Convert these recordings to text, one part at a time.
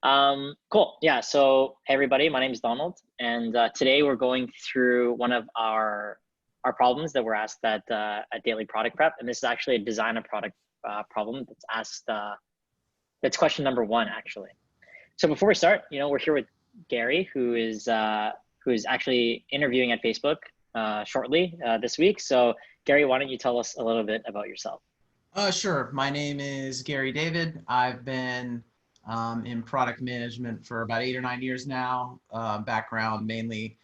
Cool. Yeah. So, hey everybody, my name is Donald, and today we're going through one of our problems that were asked at Daily Product Prep, and this is actually a design a product problem that's asked. That's question number one, actually. So before we start, we're here with Gary, who is actually interviewing at Facebook shortly this week. So, Gary, why don't you tell us a little bit about yourself? Sure. My name is Gary David. I've been in product management for about 8 or 9 years now. Background mainly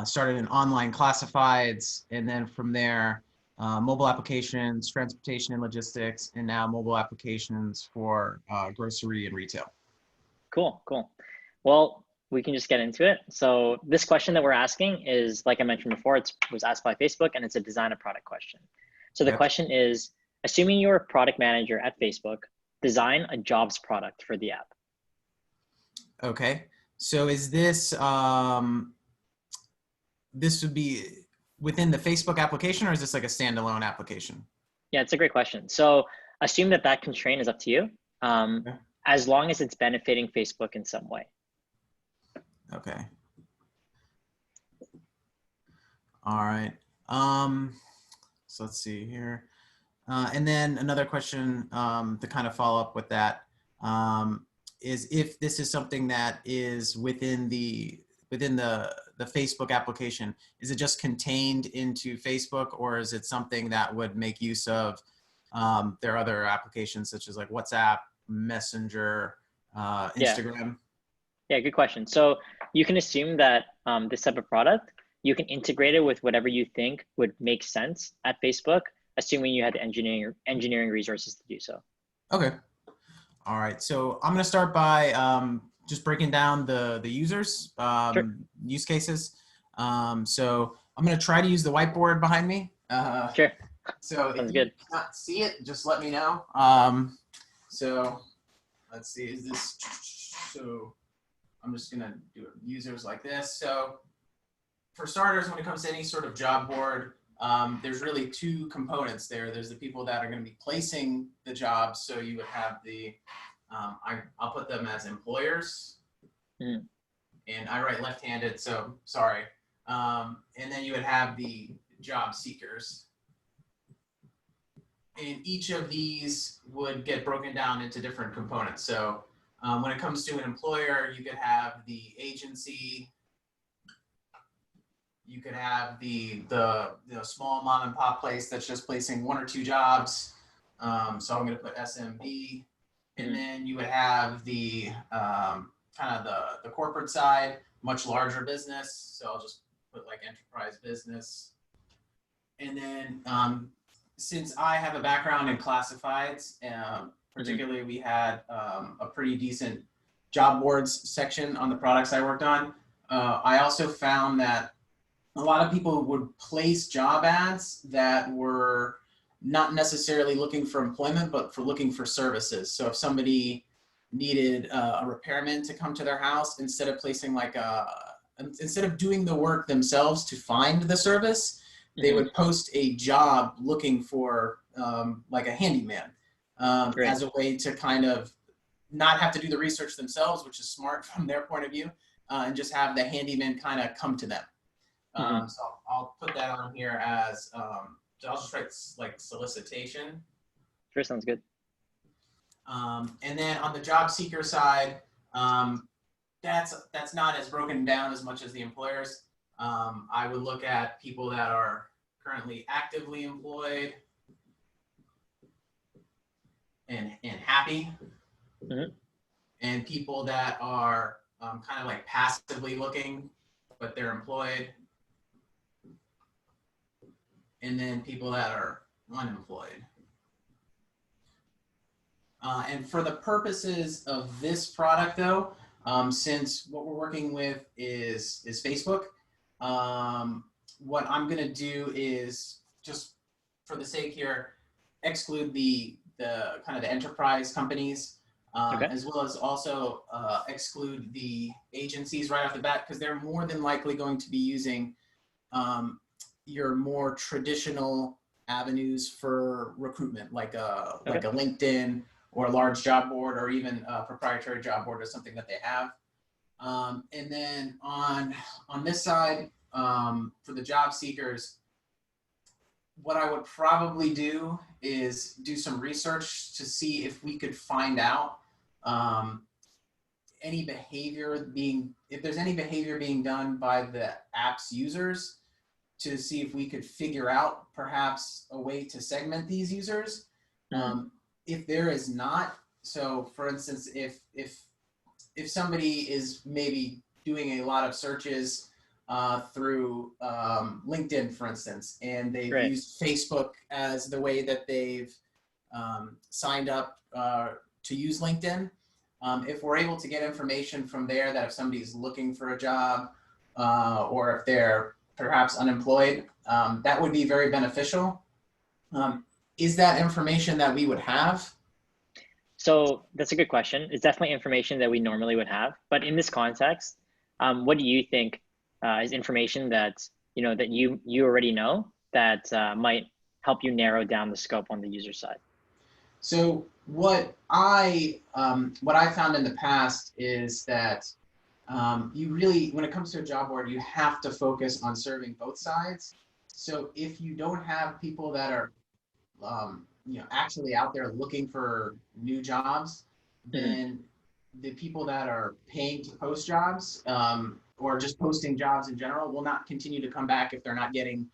started in online classifieds, and then from there, mobile applications, transportation and logistics, and now mobile applications for grocery and retail. Cool, cool. Well, we can just get into it. So this question that we're asking is, like I mentioned before, it was asked by Facebook, and it's a design a product question. So the Okay. question is, assuming you're a product manager at Facebook, design a jobs product for the app. Okay. So is this this would be within the Facebook application, or is this like a standalone application? Yeah, it's a great question. So assume that constraint is up to you, Okay. as long as it's benefiting Facebook in some way. Okay. All right. So let's see here. And then another question to kind of follow up with that is if this is something that is within the Facebook application, is it just contained into Facebook, or is it something that would make use of their other applications such as like WhatsApp, Messenger, Instagram? Yeah, good question. So you can assume that this type of product, you can integrate it with whatever you think would make sense at Facebook, assuming you had the engineering resources to do so. Okay. All right. So I'm going to start by just breaking down the users, Sure. use cases. So I'm going to try to use the whiteboard behind me. Sure. So if Sounds you good. cannot see it, just let me know. So let's see, is this, so I'm just going to do users like this. So for starters, when it comes to any sort of job board, there's really two components there. There's the people that are going to be placing the jobs. So you would have the, I'll put them as employers. Mm. And I write left-handed, so sorry. And then you would have the job seekers. And each of these would get broken down into different components. So when it comes to an employer, you could have the agency. You could have the small mom and pop place that's just placing one or two jobs. So I'm going to put SMB, and then you would have the kind of the corporate side, much larger business. So I'll just put like enterprise business. And then since I have a background in classifieds, particularly we had a pretty decent job boards section on the products I worked on. I also found that a lot of people would place job ads that were not necessarily looking for employment, but for looking for services. So if somebody needed a repairman to come to their house, instead of placing instead of doing the work themselves to find the service, they would post a job looking for like a handyman as a way to kind of not have to do the research themselves, which is smart from their point of view, and just have the handyman kind of come to them. So I'll put that on here as, so I'll just write like solicitation. Sure, sounds good. And then on the job seeker side, that's not as broken down as much as the employers. I would look at people that are currently actively employed and happy, and people that are kind of like passively looking, but they're employed. And then people that are unemployed. And for the purposes of this product, though, since what we're working with is Facebook, what I'm going to do is, just for the sake here, exclude the kind of the enterprise companies, as well as also exclude the agencies right off the bat, because they're more than likely going to be using your more traditional avenues for recruitment, like a LinkedIn or a large job board, or even a proprietary job board or something that they have. And then on this side, for the job seekers, what I would probably do is do some research to see if we could find out any behavior if there's any behavior being done by the app's users, to see if we could figure out perhaps a way to segment these users. If there is not, so for instance, if somebody is maybe doing a lot of searches through LinkedIn, for instance, and they've used Facebook as the way that they've signed up to use LinkedIn, if we're able to get information from there that if somebody's looking for a job or if they're perhaps unemployed, that would be very beneficial. Is that information that we would have? So that's a good question. It's definitely information that we normally would have, but in this context, what do you think is information that that you already know that might help you narrow down the scope on the user side? So what I found in the past is that you really, when it comes to a job board, you have to focus on serving both sides. So if you don't have people that are actually out there looking for new jobs, then the people that are paying to post jobs or just posting jobs in general will not continue to come back if they're not getting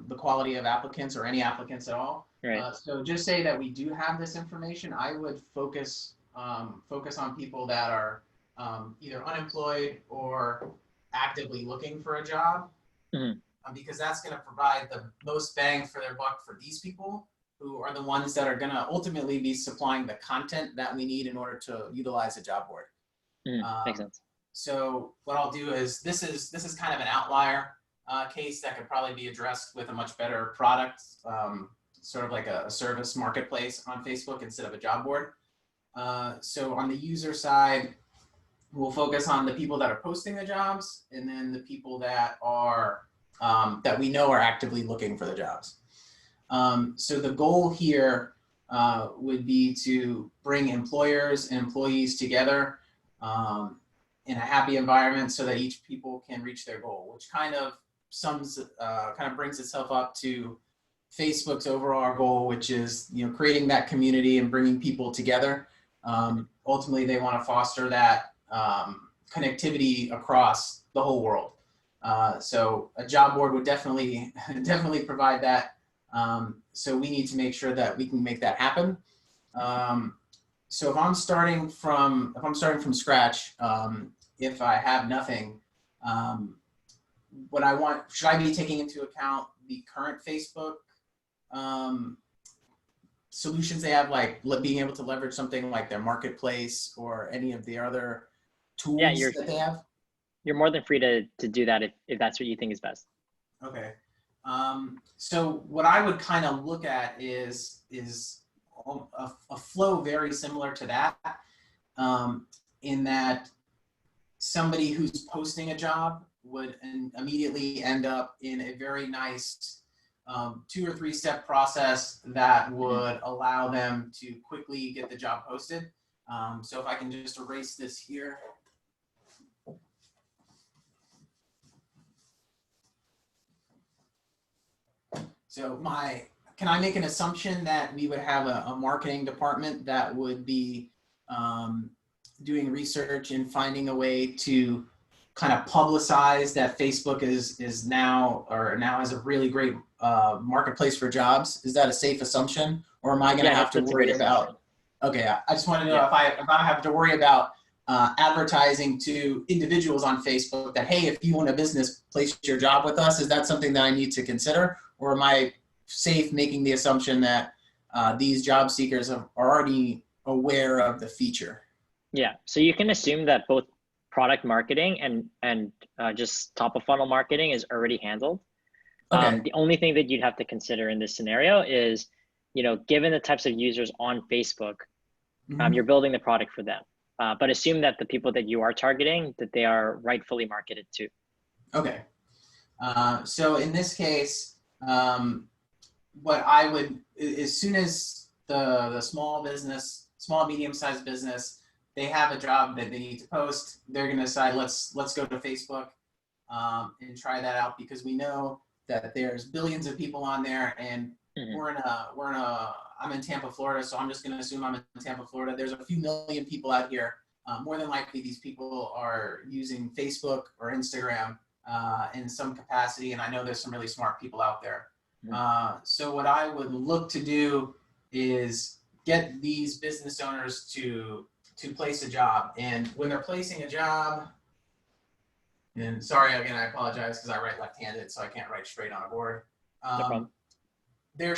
the quality of applicants or any applicants at all. So just say that we do have this information. I would focus on people that are either unemployed or actively looking for a job, because that's going to provide the most bang for their buck for these people, who are the ones that are going to ultimately be supplying the content that we need in order to utilize a job board. Makes sense. So what I'll do is, this is kind of an outlier case that could probably be addressed with a much better product, sort of like a service marketplace on Facebook instead of a job board. So on the user side, we'll focus on the people that are posting the jobs, and then the people that are that we know are actively looking for the jobs. So the goal here would be to bring employers and employees together in a happy environment so that each people can reach their goal, which kind of brings itself up to Facebook's overall goal, which is creating that community and bringing people together. Ultimately, they want to foster that connectivity across the whole world. So a job board would definitely provide that. So we need to make sure that we can make that happen. So if I'm starting from scratch, if I have nothing, should I be taking into account the current Facebook solutions they have, like being able to leverage something like their marketplace or any of the other tools that they have? You're more than free to do that if that's what you think is best. Okay. So what I would kind of look at is a flow very similar to that, in that somebody who's posting a job would immediately end up in a very nice 2 or 3 step process that would allow them to quickly get the job posted. So if I can just erase this here. So can I make an assumption that we would have a marketing department that would be doing research and finding a way to kind of publicize that Facebook is now has a really great marketplace for jobs? Is that a safe assumption, or am I going to have to worry about? Okay, I just want to know if I have to worry about advertising to individuals on Facebook that, hey, if you want a business, place your job with us. Is that something that I need to consider, or am I safe making the assumption that these job seekers are already aware of the feature? Yeah, so you can assume that both product marketing and just top of funnel marketing is already handled. Okay. The only thing that you'd have to consider in this scenario is, given the types of users on Facebook, you're building the product for them. But assume that the people that you are targeting, that they are rightfully marketed to. Okay. So in this case, what I would, as soon as the small business small, medium-sized business, they have a job that they need to post. They're going to decide, let's go to Facebook and try that out, because we know that there's billions of people on there, and I'm in Tampa, Florida, so I'm just going to assume I'm in Tampa, Florida. There's a few million people out here. More than likely, these people are using Facebook or Instagram in some capacity, and I know there's some really smart people out there. So what I would look to do is get these business owners to place a job. And when they're placing a job, and sorry, again, I apologize because I write left-handed, so I can't write straight on a board. No problem. There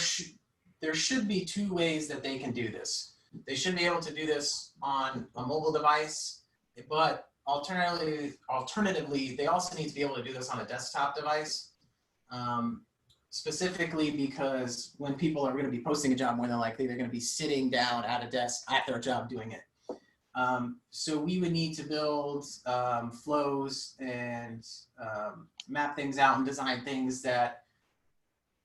should be two ways that they can do this. They should be able to do this on a mobile device, but alternatively, they also need to be able to do this on a desktop device. Specifically because when people are going to be posting a job, more than likely they're going to be sitting down at a desk at their job doing it. So we would need to build flows and map things out and design things that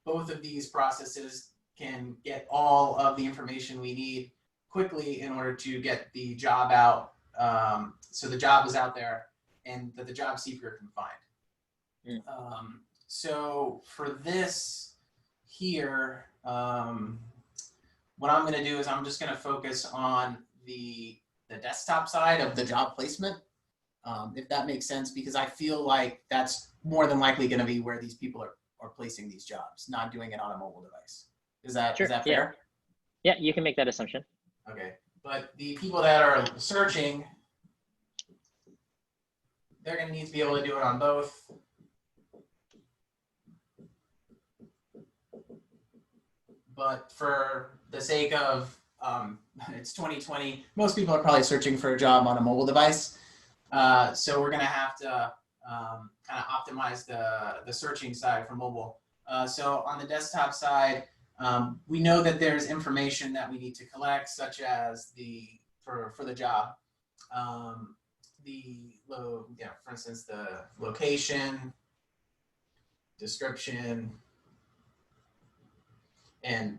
both of these processes can get all of the information we need quickly in order to get the job out. So the job is out there and that the job seeker can find. So for this here, what I'm going to do is I'm just going to focus on the desktop side of the job placement, if that makes sense, because I feel like that's more than likely going to be where these people are placing these jobs, not doing it on a mobile device. Is that fair? Yeah, you can make that assumption. Okay, but the people that are searching, they're going to need to be able to do it on both. But for the sake of, it's 2020, most people are probably searching for a job on a mobile device. So we're going to have to kind of optimize the searching side for mobile. So on the desktop side, we know that there's information that we need to collect, such as for the job, for instance, the location, description, and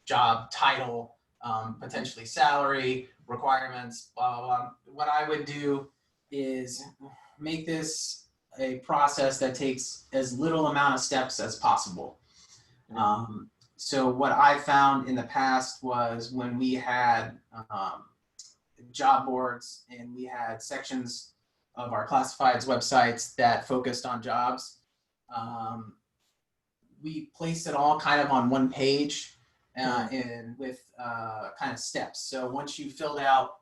job title, potentially salary, requirements, blah, blah, blah. What I would do is make this a process that takes as little amount of steps as possible. So what I found in the past was when we had job boards and we had sections of our classifieds websites that focused on jobs, we placed it all kind of on one page and with kind of steps. So once you filled out,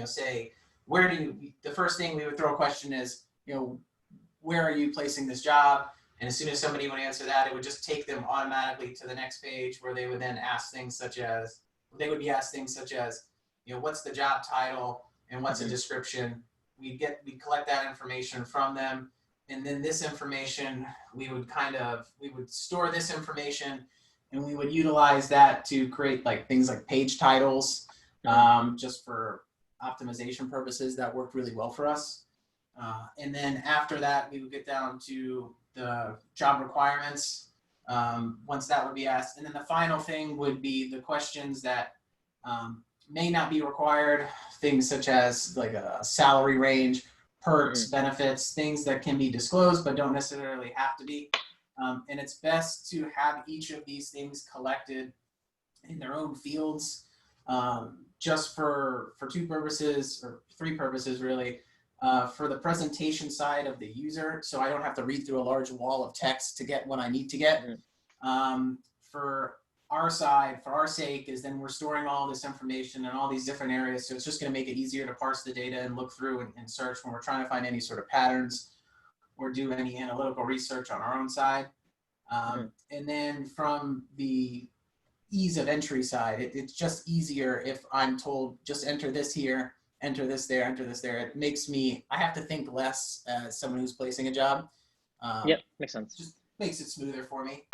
say, the first thing we would throw a question is, where are you placing this job? And as soon as somebody would answer that, it would just take them automatically to the next page where they would then ask things such as, what's the job title and what's a description? We'd collect that information from them. And then this information, we would store this information and we would utilize that to create things like page titles, just for optimization purposes. That worked really well for us. And then after that, we would get down to the job requirements, once that would be asked. And then the final thing would be the questions that may not be required, things such as like a salary range, perks, benefits, things that can be disclosed but don't necessarily have to be. And it's best to have each of these things collected in their own fields, just for two purposes, or three purposes really. For the presentation side of the user, so I don't have to read through a large wall of text to get what I need to get. For our side, for our sake, is then we're storing all this information in all these different areas, so it's just going to make it easier to parse the data and look through and search when we're trying to find any sort of patterns or do any analytical research on our own side. And then from the ease of entry side, it's just easier if I'm told just enter this here, enter this there, enter this there. It makes I have to think less as someone who's placing a job. Yep, makes sense. Just makes it smoother for me.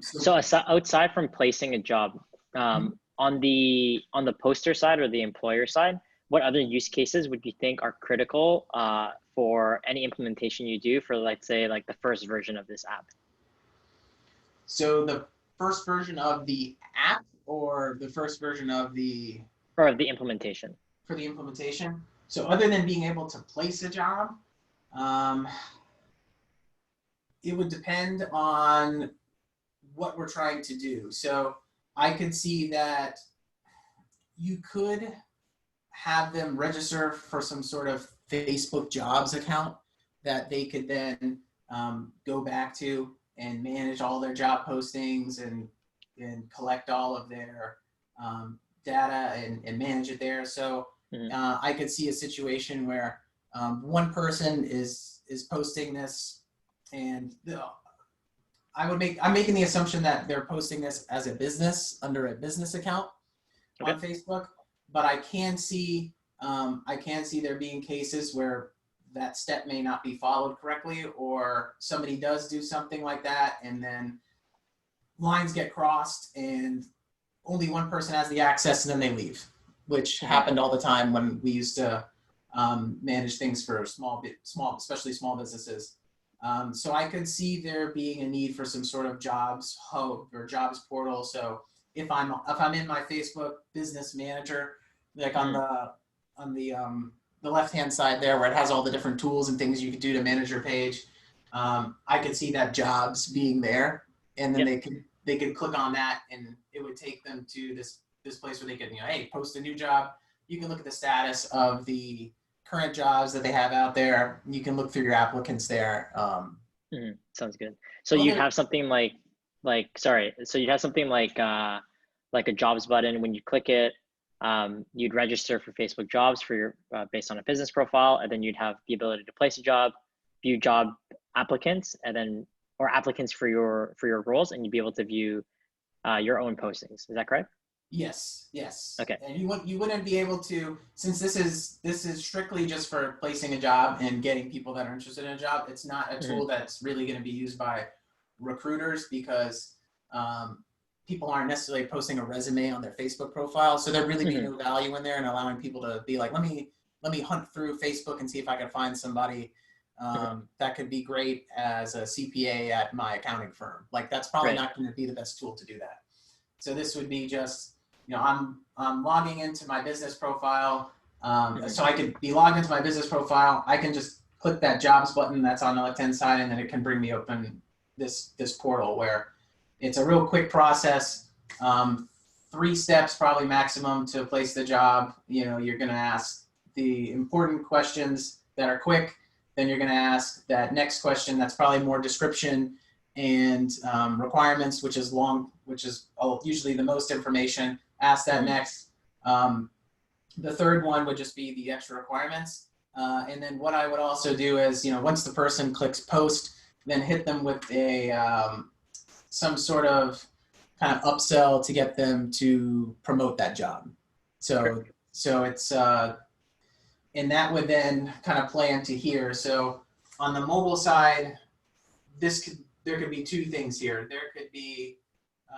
So outside from placing a job, on the poster side or the employer side, what other use cases would you think are critical for any implementation you do for, let's say, like the first version of this app? So the first version of the app or the first version of the or the implementation. For the implementation. So other than being able to place a job, it would depend on what we're trying to do. So I could see that you could have them register for some sort of Facebook jobs account that they could then go back to and manage all their job postings and collect all of their data and manage it there. So I could see a situation where one person is posting this, and I'm making the assumption that they're posting this as a business under a business account on Facebook, but I can see there being cases where that step may not be followed correctly, or somebody does do something like that and then lines get crossed and only one person has the access and then they leave, which happened all the time when we used to manage things for especially small businesses. So I could see there being a need for some sort of jobs hub or jobs portal. So if I'm in my Facebook business manager, like on the left-hand side there where it has all the different tools and things you could do to manage your page, I could see that jobs being there, and then they could click on that, and it would take them to this place where they could, hey, post a new job. You can look at the status of the current jobs that they have out there. You can look through your applicants there. Sounds good. So you'd have something like so you'd have something like a jobs button. When you click it, you'd register for Facebook jobs for your based on a business profile, and then you'd have the ability to place a job, view job applicants, and then or applicants for your roles, and you'd be able to view your own postings. Is that correct? Yes. Okay. And you wouldn't be able to, since this is strictly just for placing a job and getting people that are interested in a job. It's not a tool that's really going to be used by recruiters, because people aren't necessarily posting a resume on their Facebook profile. So there really be no value in there and allowing people to be like, let me hunt through Facebook and see if I can find somebody that could be great as a CPA at my accounting firm. Like, that's probably not going to be the best tool to do that. So this would be just, I'm logging into my business profile. So I could be logged into my business profile. I can just click that jobs button that's on the left-hand side, and then it can bring me open this portal where it's a real quick process. 3 steps probably maximum to place the job. You're going to ask the important questions that are quick. Then you're going to ask that next question that's probably more description and requirements, which is long, which is usually the most information. Ask that next. The third one would just be the extra requirements. And then what I would also do is, once the person clicks post, then hit them with some sort of kind of upsell to get them to promote that job. So it's, and that would then kind of play into here. So on the mobile side, there could be 2 things here. There could be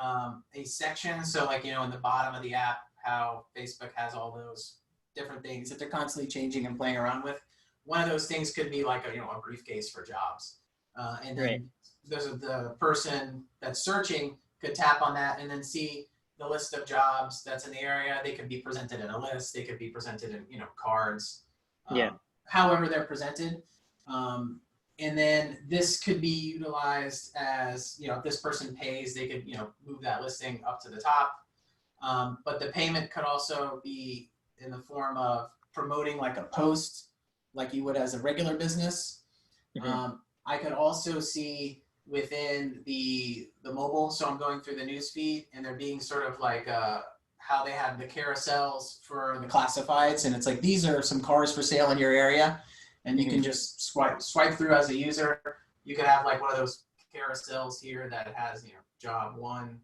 a section. So like, in the bottom of the app, how Facebook has all those different things that they're constantly changing and playing around with. One of those things could be like a briefcase for jobs. And then the person that's searching could tap on that and then see the list of jobs that's in the area. They could be presented in a list. They could be presented in, cards. However they're presented. And then this could be utilized as, if this person pays, they could, move that listing up to the top. But the payment could also be in the form of promoting like a post, like you would as a regular business. I could also see within the mobile, so I'm going through the news feed, and they're being sort of like how they have the carousels for the classifieds, and it's like, these are some cars for sale in your area. And you can just swipe through as a user. You could have like one of those carousels here that has, job 1,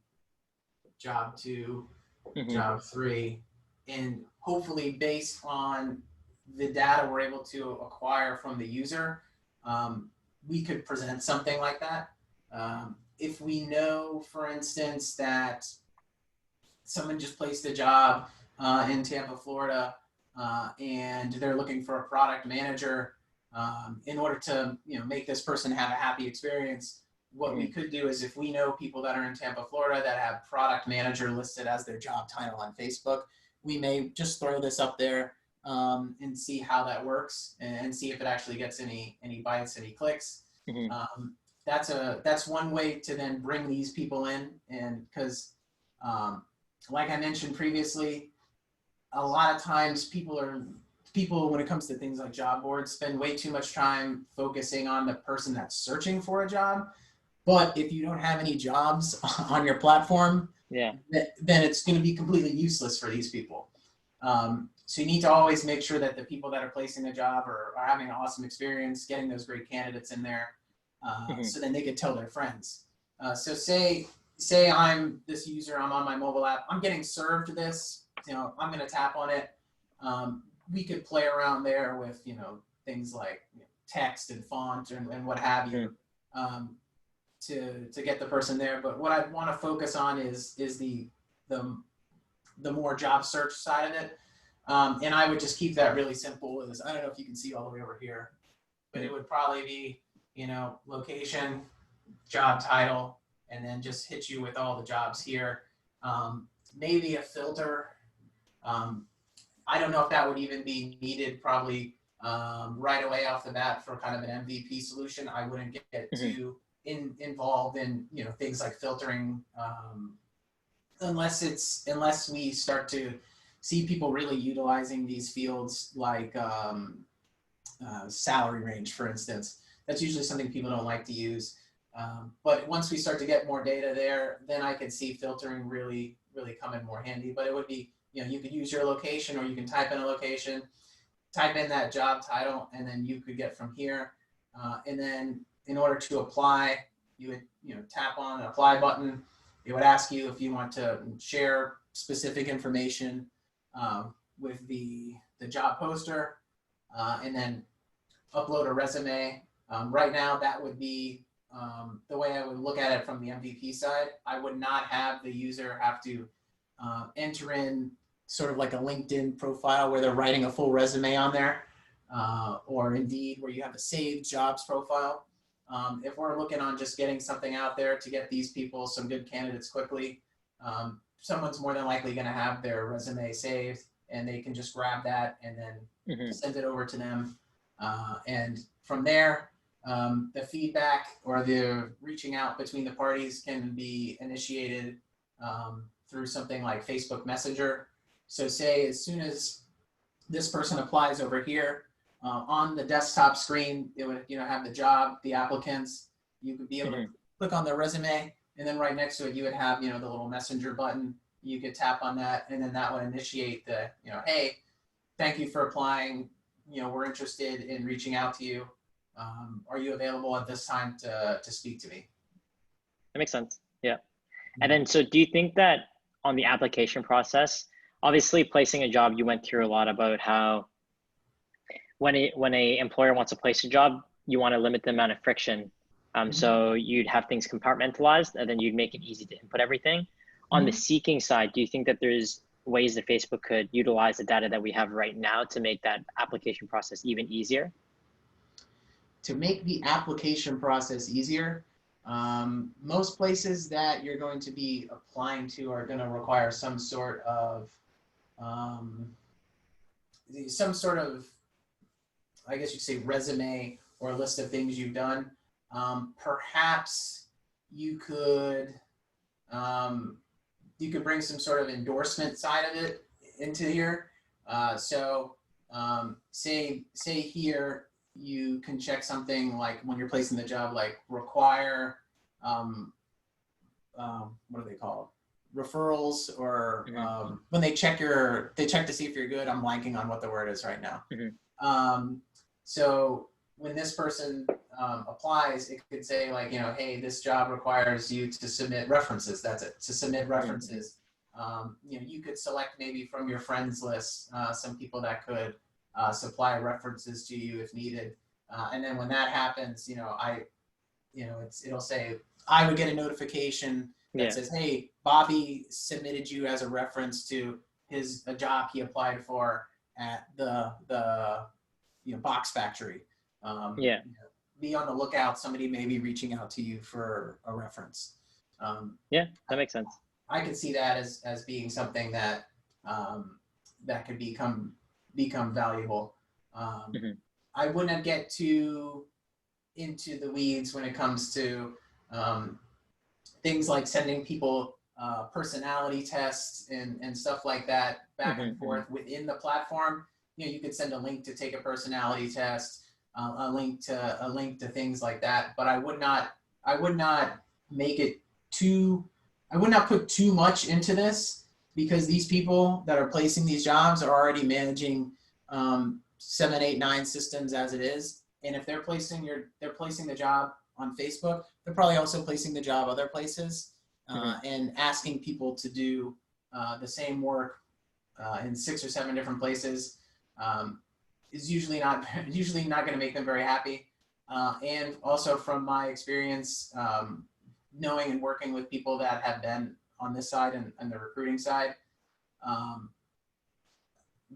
job 2, job 3. And hopefully based on the data we're able to acquire from the user, we could present something like that. If we know, for instance, that someone just placed a job in Tampa, Florida, and they're looking for a product manager, in order to make this person have a happy experience, what we could do is, if we know people that are in Tampa, Florida that have product manager listed as their job title on Facebook, we may just throw this up there and see how that works and see if it actually gets any bites, any clicks. Mm-hmm. That's one way to then bring these people in, and because like I mentioned previously, a lot of times people when it comes to things like job boards spend way too much time focusing on the person that's searching for a job. But if you don't have any jobs on your platform, Yeah. then it's going to be completely useless for these people. So you need to always make sure that the people that are placing the job are having an awesome experience, getting those great candidates in there, so then they could tell their friends. So say I'm this user, I'm on my mobile app, I'm getting served this, I'm going to tap on it. We could play around there with, things like text and font and what have you, to get the person there. But what I want to focus on is the more job search side of it. And I would just keep that really simple. I don't know if you can see all the way over here, but it would probably be, location, job title, and then just hit you with all the jobs here. Maybe a filter. I don't know if that would even be needed probably right away off the bat for kind of an MVP solution. I wouldn't get too involved in, things like filtering, unless we start to see people really utilizing these fields like salary range, for instance. That's usually something people don't like to use. But once we start to get more data there, then I could see filtering really, really come in more handy. But it would be, you could use your location, or you can type in a location, type in that job title, and then you could get from here. And then in order to apply, you would, tap on an apply button. It would ask you if you want to share specific information with the job poster, and then upload a resume. Right now, that would be the way I would look at it from the MVP side. I would not have the user have to enter in sort of like a LinkedIn profile where they're writing a full resume on there, or Indeed where you have a saved jobs profile. If we're looking on just getting something out there to get these people some good candidates quickly, someone's more than likely going to have their resume saved, and they can just grab that and then send it over to them. And from there, the feedback or the reaching out between the parties can be initiated through something like Facebook Messenger. So say as soon as this person applies over here, on the desktop screen, it would have the job, the applicants. You could be able to click on their resume, and then right next to it, you would have the little messenger button. You could tap on that, and then that would initiate the hey, thank you for applying. We're interested in reaching out to you. Are you available at this time to speak to me? That makes sense. Yeah. And then, so do you think that on the application process, obviously placing a job, you went through a lot about how when a employer wants to place a job, you want to limit the amount of friction. So you'd have things compartmentalized, and then you'd make it easy to input everything. On the seeking side, do you think that there's ways that Facebook could utilize the data that we have right now to make that application process even easier? To make the application process easier, most places that you're going to be applying to are going to require some sort of, I guess you'd say, resume or a list of things you've done. Perhaps you could bring some sort of endorsement side of it into here. So say here you can check something like when you're placing the job, like require, what do they call it? Referrals, or when they check to see if you're good. I'm blanking on what the word is right now. So when this person applies, it could say like, hey, this job requires you to submit references. That's it, to submit references. You could select maybe from your friends list some people that could supply references to you if needed. And then when that happens, it'll say, I would get a notification that says, hey, Bobby submitted you as a reference to a job he applied for at the box factory. Be on the lookout. Somebody may be reaching out to you for a reference. That makes sense. I could see that as being something that that could become valuable. Mm-hmm. I wouldn't get too into the weeds when it comes to things like sending people personality tests and stuff like that back and Mm-hmm. forth within the platform. You know, you could send a link to take a personality test, a link to things like that. But I would not make it too. I would not put too much into this, because these people that are placing these jobs are already managing 7, 8, 9 systems as it is. And if they're placing the job on Facebook, they're probably also placing the job other places, and asking people to do the same work in 6 or 7 different places is usually not going to make them very happy. And also from my experience, knowing and working with people that have been on this side and the recruiting side,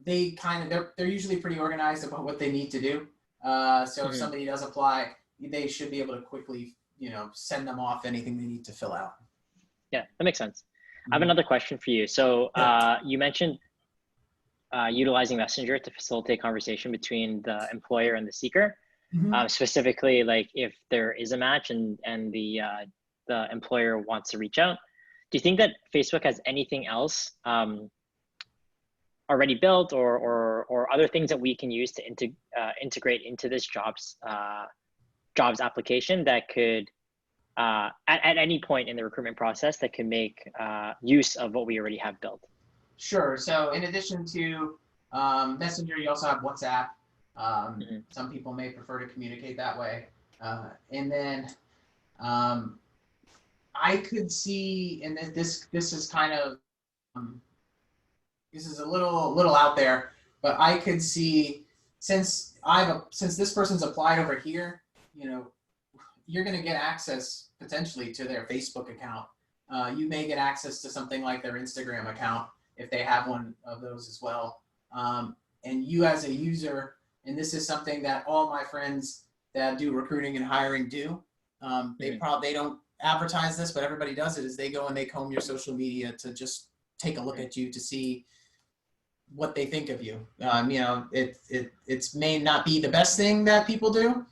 they're usually pretty organized about what they need to do. So if somebody does apply, they should be able to quickly, send them off anything they need to fill out. Yeah, that makes sense. I have another question for you. So you mentioned utilizing Messenger to facilitate conversation between the employer and the seeker. Specifically, like if there is a match and the employer wants to reach out. Do you think that Facebook has anything else already built or other things that we can use to integrate into this jobs application that could at any point in the recruitment process that can make use of what we already have built? Sure. So in addition to Messenger, you also have WhatsApp. Some people may prefer to communicate that way. And then I could see, and this is kind of this is a little out there, but I could see, since this person's applied over here, you're going to get access potentially to their Facebook account. You may get access to something like their Instagram account if they have one of those as well. And you as a user, and this is something that all my friends that do recruiting and hiring do. They don't advertise this, but everybody does it, is they go and they comb your social media to just take a look at you to see what they think of you. It may not be the best thing that people do,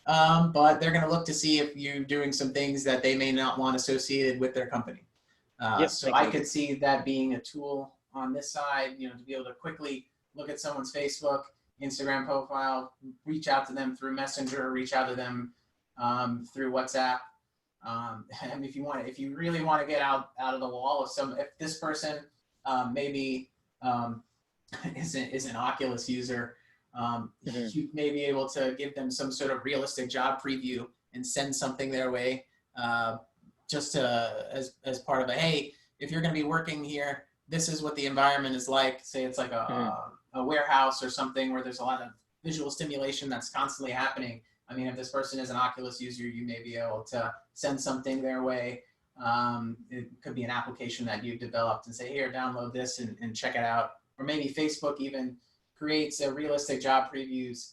but they're going to look to see if you're doing some things that they may not want associated with their company. So I could see that being a tool on this side, to be able to quickly look at someone's Facebook, Instagram profile, reach out to them through Messenger, reach out to them through WhatsApp. And if you really want to get out of the wall, if this person maybe is an Oculus user, you may be able to give them some sort of realistic job preview and send something their way, just as part of hey, if you're going to be working here, this is what the environment is like. Say it's like a warehouse or something where there's a lot of visual stimulation that's constantly happening. I mean, if this person is an Oculus user, you may be able to send something their way. It could be an application that you've developed and say, here, download this and check it out. Or maybe Facebook even creates a realistic job previews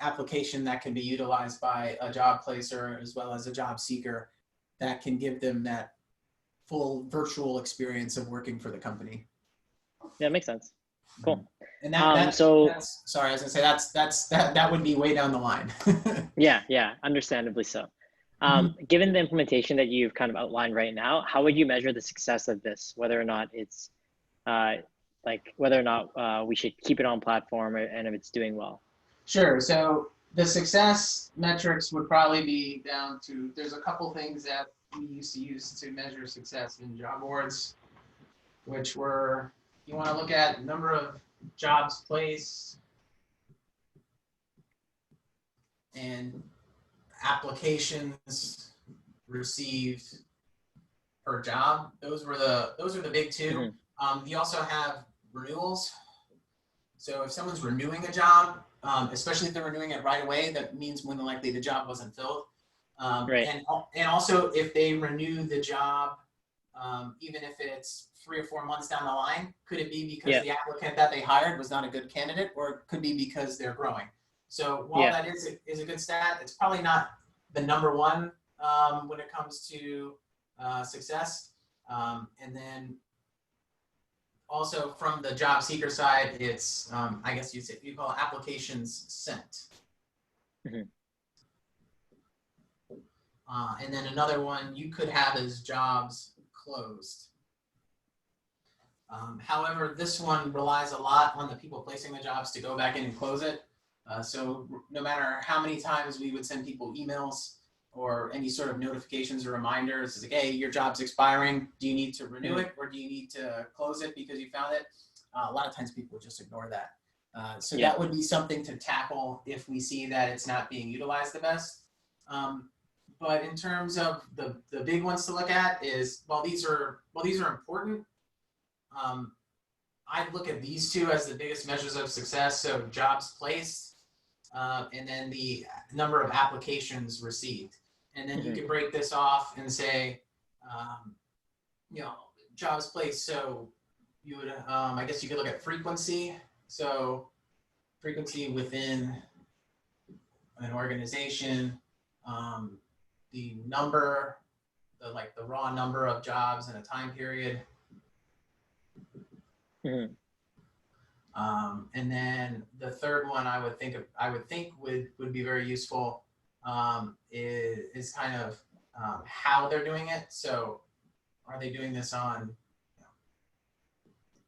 application that can be utilized by a job placer as well as a job seeker that can give them that full virtual experience of working for the company. Yeah, it makes sense. Cool. And that's sorry, I was gonna say that would be way down the line. yeah, understandably so. Given the implementation that you've kind of outlined right now, how would you measure the success of this? Whether or not it's we should keep it on platform and if it's doing well? Sure. So the success metrics would probably be down to, there's a couple things that we used to use to measure success in job boards, which were, you want to look at number of jobs placed and applications received per job. Those are the big two. You also have renewals. So if someone's renewing a job, especially if they're renewing it right away, that means more than likely the job wasn't filled. And also if they renew the job, even if it's 3 or 4 months down the line, could it be because the applicant that they hired was not a good candidate, or it could be because they're growing? So while that is a good stat, it's probably not the number one when it comes to success. And then also from the job seeker side, it's I guess you call it applications sent. Mhm. And then another one you could have is jobs closed. However, this one relies a lot on the people placing the jobs to go back in and close it. So no matter how many times we would send people emails or any sort of notifications or reminders, it's like, hey, your job's expiring. Do you need to renew it or do you need to close it because you found it? A lot of times people just ignore that. So Yeah. that would be something to tackle if we see that it's not being utilized the best. But in terms of the big ones to look at is, while these are important, I look at these two as the biggest measures of success. So jobs placed, and then the number of applications received. And then you Mhm. can break this off and say, jobs placed. So you would, I guess you could look at frequency. So frequency within an organization, the number, the raw number of jobs in a time period. Mhm. And then the third one I would think would be very useful, is kind of how they're doing it. So are they doing this on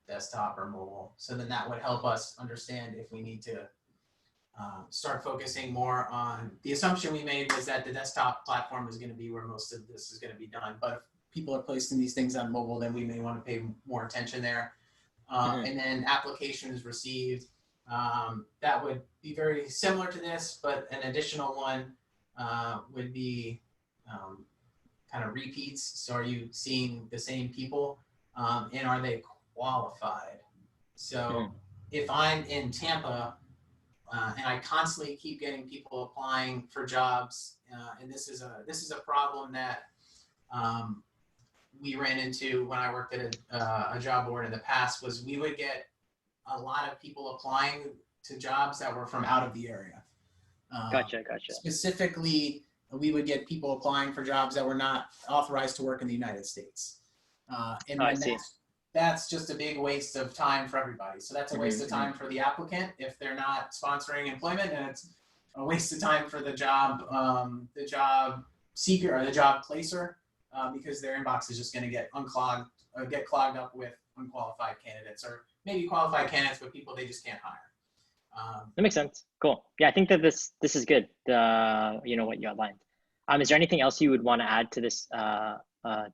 desktop or mobile? So then that would help us understand if we need to start focusing more on, the assumption we made was that the desktop platform is going to be where most of this is going to be done. But if people are placing these things on mobile, then we may want to pay more attention there. Mhm. And then applications received. That would be very similar to this, but an additional one would be kind of repeats. So are you seeing the same people, and are they qualified? So Mhm. if I'm in Tampa, and I constantly keep getting people applying for jobs, and this is a problem that we ran into when I worked at a job board in the past, was we would get a lot of people applying to jobs that were from out of the area. Gotcha. Gotcha. Specifically, we would get people applying for jobs that were not authorized to work in the United States. And Oh, I then see. that's just a big waste of time for everybody. So that's a waste Mhm. of Mhm. time for the applicant if they're not sponsoring employment, and it's a waste of time for the job seeker or the job placer, because their inbox is just going to get clogged up with unqualified candidates, or maybe qualified candidates, but people they just can't hire. That makes sense. Cool. Yeah, I think that this is good. What you outlined. Is there anything else you would want to add to this to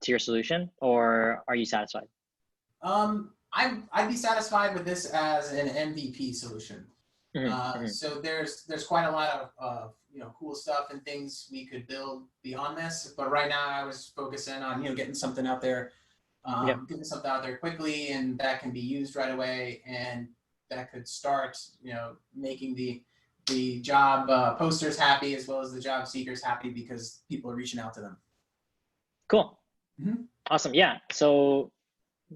your solution, or are you satisfied? I'd be satisfied with this as an MVP solution. Mhm. Mhm. So there's quite a lot of cool stuff and things we could build beyond this, but right now I was focusing on getting something out there, Yep. quickly, and that can be used right away, and that could start making the job posters happy, as well as the job seekers happy, because people are reaching out to them. Cool. Mm-hmm. Awesome. Yeah. So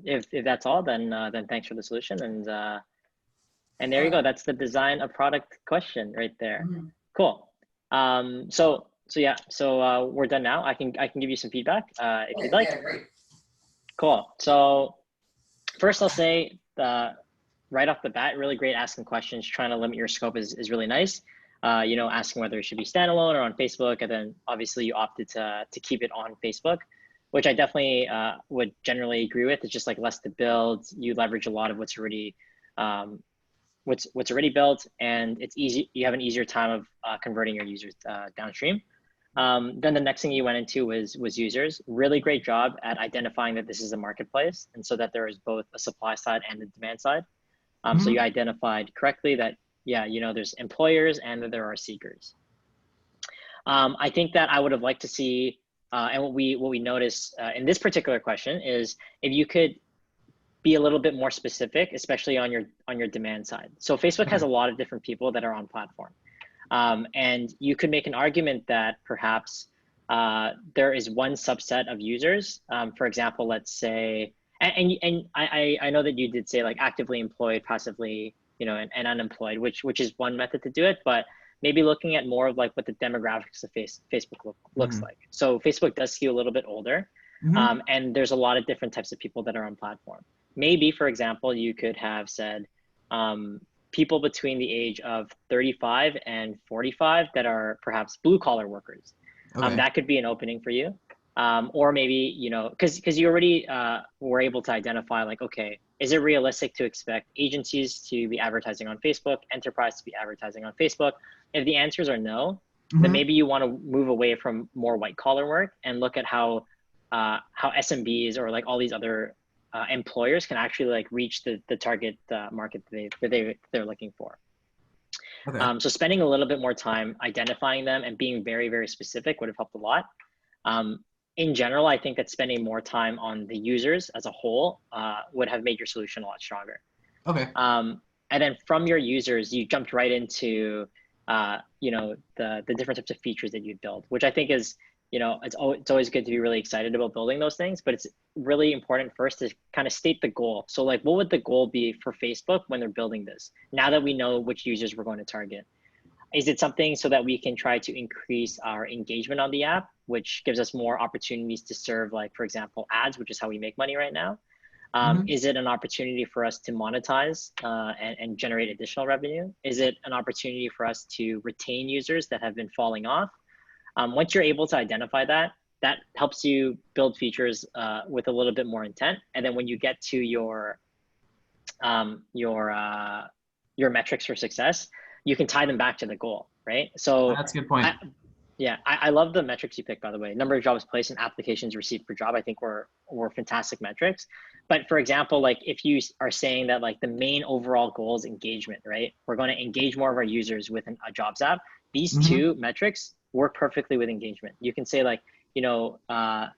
if that's all, then thanks for the solution, and there All you go. right. That's the design a product question right there. Mm-hmm. Cool. So yeah. So we're done now. I can give you some feedback if you'd Okay. like. Yeah. Great. Cool. So first, I'll say right off the bat, really great asking questions. Trying to limit your scope is really nice. Asking whether it should be standalone or on Facebook, and then obviously you opted to keep it on Facebook, which I definitely would generally agree with. It's just like less to build. You leverage a lot of um, what's already built, and it's easy. You have an easier time of converting your users downstream. Then the next thing you went into was users. Really great job at identifying that this is a marketplace, and so that there is both a supply side and a demand side. So you Mm-hmm. identified correctly that, yeah, there's employers and that there are seekers. I think that I would have liked to see, and what we notice in this particular question is if you could be a little bit more specific, especially on your demand side. So Facebook has Okay. a lot of different people that are on platform, and you could make an argument that perhaps there is one subset of users. For example, let's say, and I know that you did say like actively employed, passively, and unemployed, which is one method to do it, but maybe looking at more of like what the demographics of Facebook looks Mm-hmm. like. So Facebook does skew a little bit older, Mm-hmm. and there's a lot of different types of people that are on platform. maybe, for example, you could have said people between the age of 35 and 45 that are perhaps blue collar workers. Okay. That could be an opening for you. Or maybe, because you already were able to identify like, okay, is it realistic to expect agencies to be advertising on Facebook, enterprise to be advertising on Facebook? If the answers are no, then maybe you want to move away from more white collar work and look at how SMBs or like all these other employers can actually like reach the target market that they're looking for. Okay. So spending a little bit more time identifying them and being very, very specific would have helped a lot. In general, I think that spending more time on the users as a whole would have made your solution a lot stronger. Okay. And then from your users, you jumped right into the different types of features that you'd build, which I think is, it's always good to be really excited about building those things, but it's really important first to kind of state the goal. So like, what would the goal be for Facebook when they're building this? Now that we know which users we're going to target, is it something so that we can try to increase our engagement on the app, which gives us more opportunities to serve, like, for example, ads, which is how we make money right now? Is it an opportunity for us to monetize and generate additional revenue? Is it an opportunity for us to retain users that have been falling off? Once you're able to identify that, that helps you build features with a little bit more intent. And then when you get to your metrics for success, you can tie them back to the goal, right? So that's a good point. I love the metrics you picked, by the way. Number of jobs placed and applications received per job, I think were fantastic metrics. But for example, like if you are saying that like the main overall goal is engagement, right? We're going to engage more of our users with a jobs app. These two metrics work perfectly with engagement. You can say like,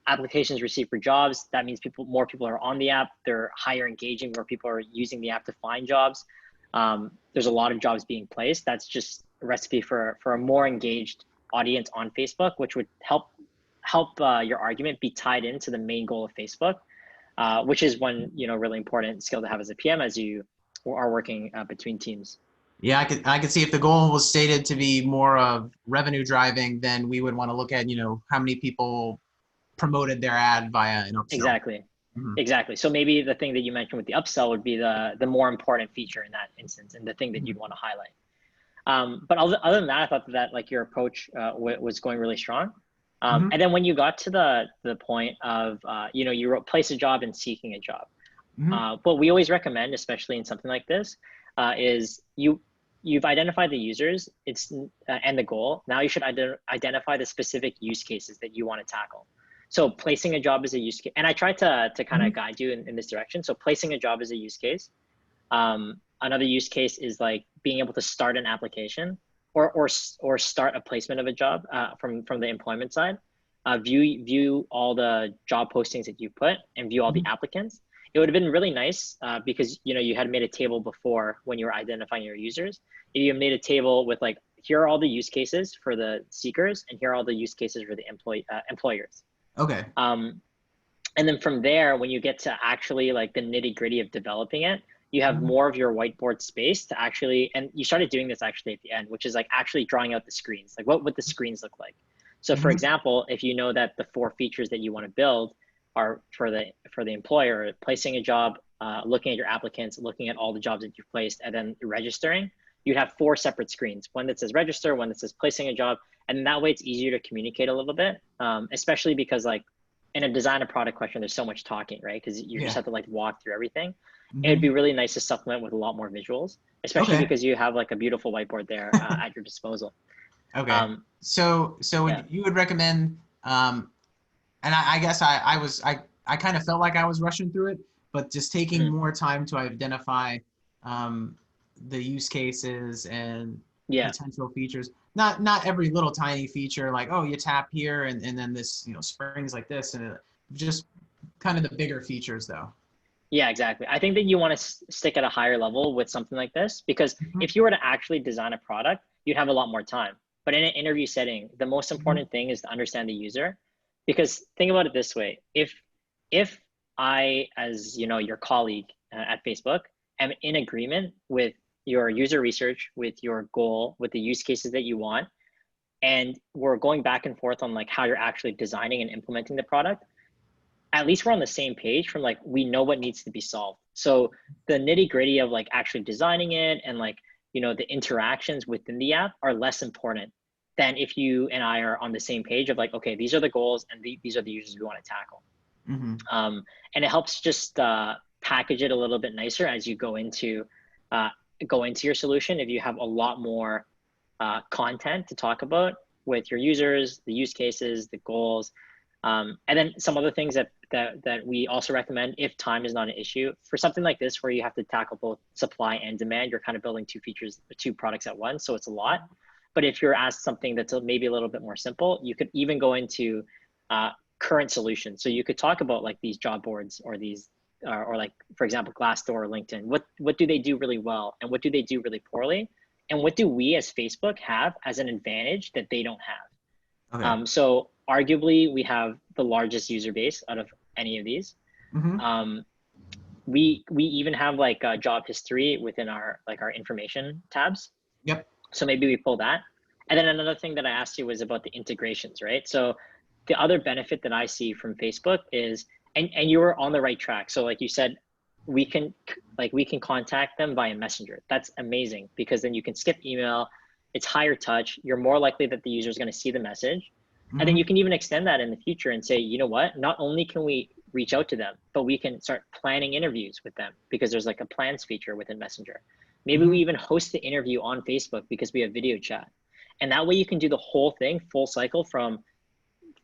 applications received for jobs. That means more people are on the app. They're higher engaging, more people are using the app to find jobs. There's a lot of jobs being placed. That's just a recipe for a more engaged audience on Facebook, which would help your argument be tied into the main goal of Facebook, which is one really important skill to have as a PM as you are working between teams. Yeah, I could see if the goal was stated to be more of revenue driving, then we would want to look at how many people promoted their ad via an upsell. Exactly. So maybe the thing that you mentioned with the upsell would be the more important feature in that instance, and the thing that you'd want to highlight. But other than that, I thought that like your approach was going really strong. And then when you got to the point of you wrote place a job and seeking a job, what we always recommend, especially in something like this, is you've identified the users and the goal. Now you should identify the specific use cases that you want to tackle. So placing a job is a use case, and I tried to kind of guide you in this direction. So placing a job is a use case. Another use case is like being able to start an application or start a placement of a job from the employment side. View all the job postings that you put and view all the applicants. It would have been really nice because you had made a table before when you were identifying your users. If you made a table with like, here are all the use cases for the seekers and here are all the use cases for the employers. Okay. And then from there, when you get to actually like the nitty gritty of developing it, you have more of your whiteboard space to actually, and you started doing this actually at the end, which is like actually drawing out the screens. Like what would the screens look like? So for example, if you know that the 4 features that you want to build are for the employer, placing a job, looking at your applicants, looking at all the jobs that you've placed, and then registering, you'd have 4 separate screens, one that says register, one that says placing a job. And that way it's easier to communicate a little bit, especially because like in a design a product question, there's so much talking, right? Because you just have to like walk through everything. It'd be really nice to supplement with a lot more visuals, especially because you have like a beautiful whiteboard there at your disposal. Okay. So you would recommend, and I guess I kind of felt like I was rushing through it, but just taking more time to identify the use cases and potential features. Not every little tiny feature like, oh, you tap here and then this springs like this, and just kind of the bigger features though. Yeah, exactly. I think that you want to stick at a higher level with something like this, because if you were to actually design a product, you'd have a lot more time. But in an interview setting, the most important thing is to understand the user. Because think about it this way: if I, as your colleague at Facebook, am in agreement with your user research, with your goal, with the use cases that you want, and we're going back and forth on like how you're actually designing and implementing the product, at least we're on the same page from like, we know what needs to be solved. So the nitty gritty of like actually designing it and like, you know, the interactions within the app are less important than if you and I are on the same page of like, okay, these are the goals and these are the users we want to tackle. Mm-hmm. And it helps just package it a little bit nicer as you uh, go into your solution. If you have a lot more content to talk about with your users, the use cases, the goals, and then some other things that we also recommend if time is not an issue for something like this, where you have to tackle both supply and demand. You're kind of building two products at once, so it's a lot. But if you're asked something that's maybe a little bit more simple, you could even go into current solutions. So you could talk about like these job boards or these, or like, for example, Glassdoor or LinkedIn. What do they do really well, and what do they do really poorly? And what do we as Facebook have as an advantage that they don't have? Okay. So arguably, we have the largest user base out of any of these. Mm-hmm. We even have like a job history within our information tabs. Yep. So maybe we pull that. And then another thing that I asked you was about the integrations, right? So the other benefit that I see from Facebook is, and you were on the right track. So like you said, we can contact them via Messenger. That's amazing, because then you can skip email. It's higher touch. You're more likely that the user is going to see the message. And then you can even extend that in the future and say, you know what, not only can we reach out to them, but we can start planning interviews with them, because there's like a plans feature within Messenger. Maybe we even host the interview on Facebook because we have video chat. And that way you can do the whole thing full cycle, from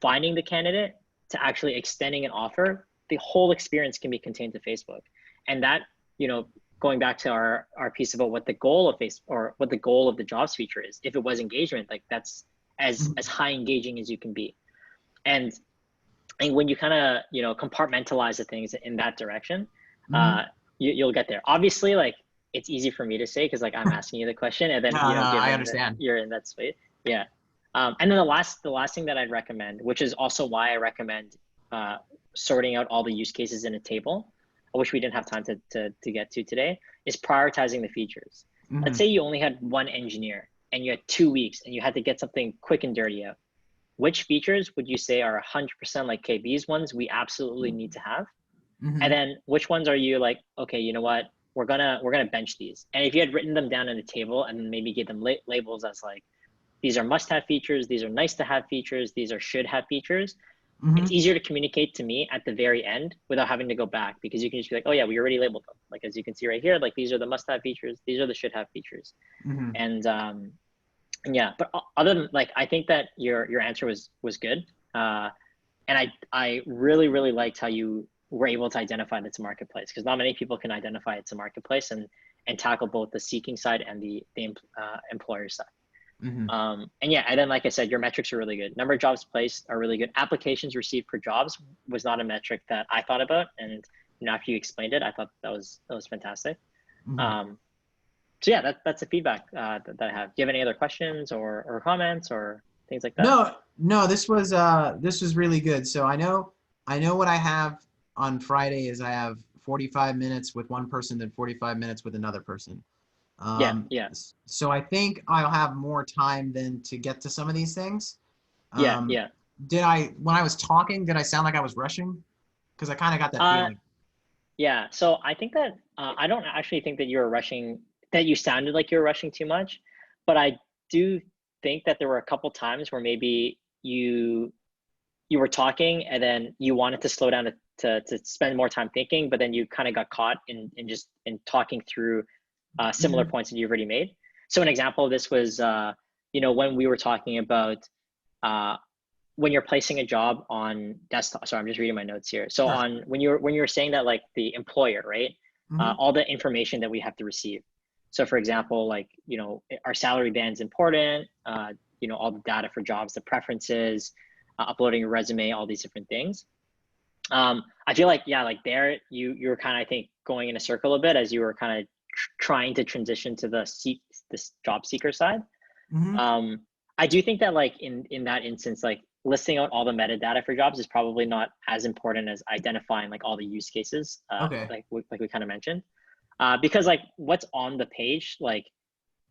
finding the candidate to actually extending an offer. The whole experience can be contained to Facebook. And that, you know, going back to our piece about what the goal of Facebook, or what the goal of the jobs feature is, if it was engagement, like that's as high engaging as you can be. And when you kind of, you know, compartmentalize the things in that direction, you'll get there. Obviously, like, it's easy for me to say because like I'm asking you the question, and then No, I understand. you're in that space. Yeah. And then the last thing that I'd recommend, which is also why I recommend sorting out all the use cases in a table, which we didn't have time to get to today, is prioritizing the features. Let's say you only had one engineer and you had 2 weeks and you had to get something quick and dirty out. Which features would you say are 100% like, okay, these ones we absolutely need to have? And then which ones are you like, okay, you know what, we're gonna bench these? And if you had written them down in a table and maybe give them labels as like, these are must-have features, these are nice-to-have features, these are should-have features, it's easier to communicate to me at the very end without having to go back, because you can just be like, oh yeah, we already labeled them. Like, as you can see right here, like, these are the must-have features, these are the should-have features. And yeah, but other than, like, I think that your answer was good. And I really liked how you were able to identify that it's a marketplace, because not many people can identify it's a marketplace and tackle both the seeking side and the employer side. And yeah, and then like I said, your metrics are really good. Number of jobs placed are really good. Applications received per jobs was not a metric that I thought about, and you know, after you explained it, I thought that was fantastic. So yeah, that's the feedback that I have. Do you have any other questions or comments or things like that? No, this was really good. So I know what I have on Friday is I have 45 minutes with one person, then 45 minutes with another person. Yeah. So I think I'll have more time then to get to some of these things. Yeah. When I was talking, did I sound like I was rushing? Because I kind of got that feeling. Yeah. So I think that I don't actually think that you were rushing, that you sounded like you were rushing too much, but I do think that there were a couple times where maybe you were talking and then you wanted to slow down to spend more time thinking, but then you kind of got caught in talking through similar points that you've already made. So an example of this was, you know, when we were talking about when you're placing a job on desktop. Sorry, I'm just reading my notes here. So on when you're saying that, like, the employer, right? All the information that we have to receive. So for example, like, you know, our salary band's important, you know, all the data for jobs, the preferences, uploading a resume, all these different things. I feel like, yeah, like there you were kind of, I think, going in a circle a bit as you were kind of trying to transition to this job seeker side. I do think that, like, in that instance, like, listing out all the metadata for jobs is probably not as important as identifying like all the use cases, like we kind of mentioned, because like what's on the page, like,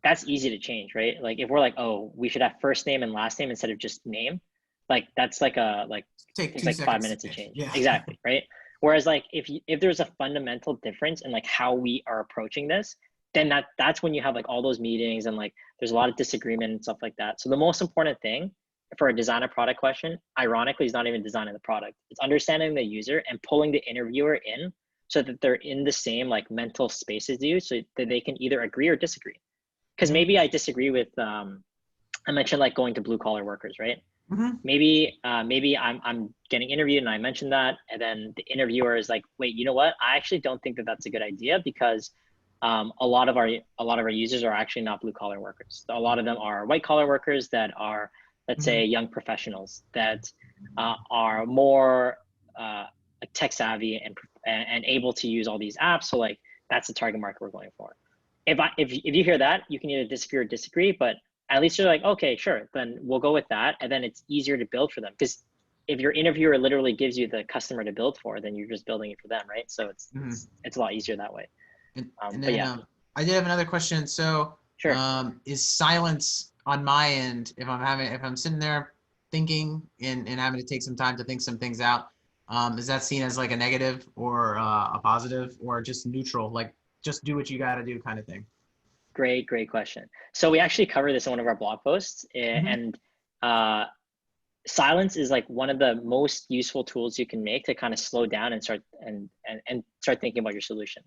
that's easy to change, right? Like if we're like, oh, we should have first name and last name instead of just name, like that's like a like Take takes two like five seconds to minutes to change. change. Yeah. Exactly, right? Whereas like if there's a fundamental difference in like how we are approaching this, then that's when you have like all those meetings and like there's a lot of disagreement and stuff like that. So the most important thing for a design a product question, ironically, is not even designing the product. It's understanding the user and pulling the interviewer in so that they're in the same like mental space as you, so that they can either agree or disagree. Because Mhm. maybe I disagree with I mentioned like going to blue collar workers, right? Mhm. Maybe I'm getting interviewed and I mentioned that, and then the interviewer is like, wait, you know what? I actually don't think that that's a good idea because a lot of our users are actually not blue collar workers. A lot of them are white collar workers that are, let's say, Mhm. young professionals that are more uh, tech savvy and able to use all these apps. So like that's the target market we're going for. If you hear that, you can either disagree or disagree, but at least you're like, okay, sure, then we'll go with that, and then it's easier to build for them because if your interviewer literally gives you the customer to build for, then you're just building it for them, right? So it's Mhm. it's it's a lot easier that way. And But then yeah, I did have another question. So, sure. is silence on my end if I'm sitting there thinking and having to take some time to think some things out, is that seen as like a negative or a positive or just neutral, like just do what you got to do kind of thing? Great question. So we actually cover this in one of our blog posts, Hmm. and uh, silence is like one of the most useful tools you can make to kind of slow down and start thinking about your solution.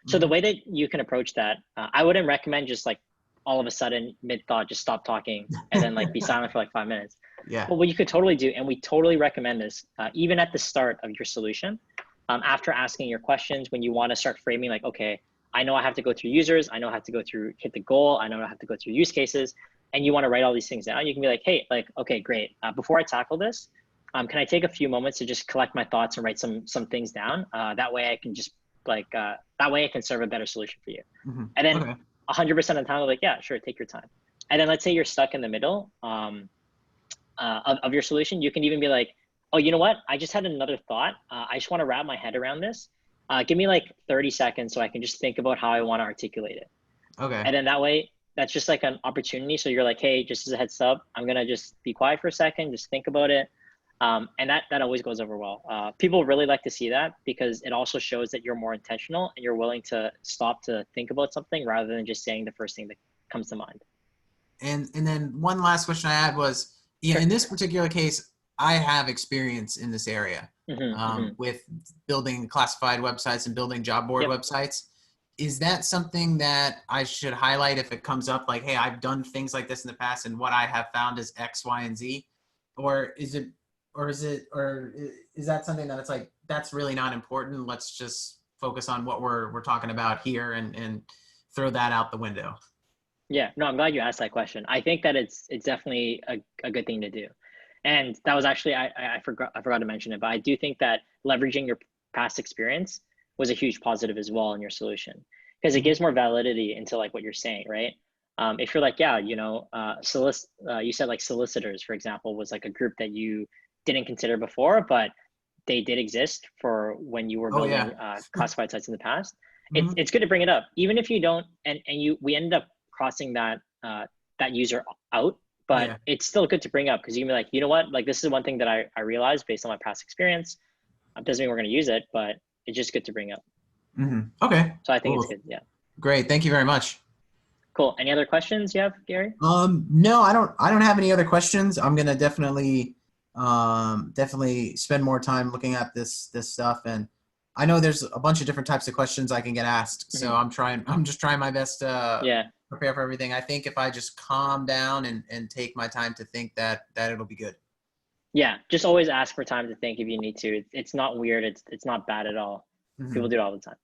So the Hmm. way that you can approach that, I wouldn't recommend just like all of a sudden mid thought just stop talking and then like be silent for like 5 minutes. Yeah. But what you could totally do, and we totally recommend this, even at the start of your solution, after asking your questions, when you want to start framing like, okay, I know I have to go through users, I know I have to go through hit the goal, I know I have to go through use cases, and you want to write all these things down, you can be like, hey, like, okay, great. Before I tackle this, can I take a few moments to just collect my thoughts and write some things down? That way I can just that way I can serve a better solution for you. Hmm. And then Okay. 100% of the time, I'm like, yeah, sure, take your time. And then let's say you're stuck in the middle of your solution, you can even be like, oh, you know what? I just had another thought. I just want to wrap my head around this. Give me like 30 seconds so I can just think about how I want to articulate it. Okay. And then that way, that's just like an opportunity. So you're like, hey, just as a heads up, I'm gonna just be quiet for a second, just think about it. And that always goes over well. People really like to see that because it also shows that you're more intentional and you're willing to stop to think about something rather than just saying the first thing that comes to mind. And then one last question I had was, yeah, Sure. in this particular case, I have experience in this area Mm-hmm. with building classified websites and building job board Yep. websites. Is that something that I should highlight if it comes up like, hey, I've done things like this in the past and what I have found is X, Y, and Z? Or is it, or is that something that it's like, that's really not important. Let's just focus on what we're talking about here and throw that out the window. Yeah, no, I'm glad you asked that question. I think that it's definitely a good thing to do. And that was actually I forgot to mention it, but I do think that leveraging your past experience was a huge positive as well in your solution because it Mhm. gives more validity into like what you're saying, right? If you're like, yeah, you said like solicitors, for example, was like a group that you didn't consider before, but they did exist for when you were Oh yeah. building classified sites in the past. It's Mhm. it's good to bring it up, even if you don't, and we ended up crossing that user out, but Yeah. it's still good to bring up because you can be like, you know what, like this is one thing that I realized based on my past experience. Doesn't mean we're going to use it, but it's just good to bring up. Mhm. Okay. So I think it's Cool. good. Yeah. Great. Thank you very much. Cool. Any other questions you have, Gary? No, I don't have any other questions. I'm gonna definitely spend more time looking at this stuff. And I know there's a bunch of different types of questions I can get asked. So Hmm. I'm just trying my best to Yeah. prepare for everything. I think if I just calm down and take my time to think that it'll be good. Yeah. Just always ask for time to think if you need to. It's not weird. It's not bad at all. People Mhm. do it all the time.